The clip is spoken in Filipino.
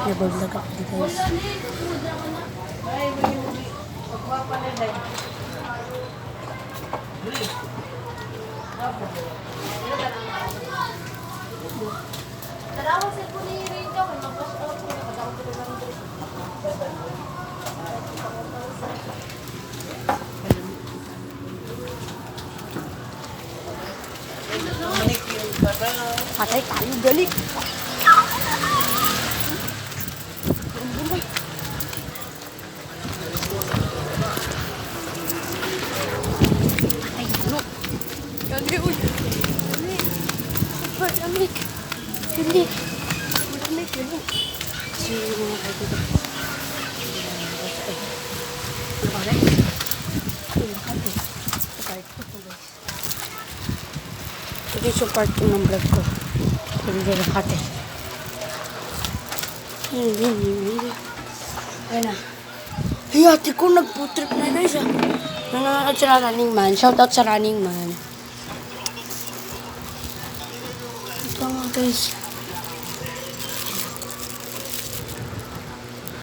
Nabaglag ako di guys. Patay tayo, dali. Patay talo. Dali, uy. Dali. Super, dali. Dali. Dali, dali. Sino mga kaibigan? Bakit? Ito yung part 2 ng vlog ko. Hindi na kate. Ayan na. Hey, ate ko nagputrip na guys ah. Nanonood sa Running Man. Shoutout sa Running Man. Ito nga guys.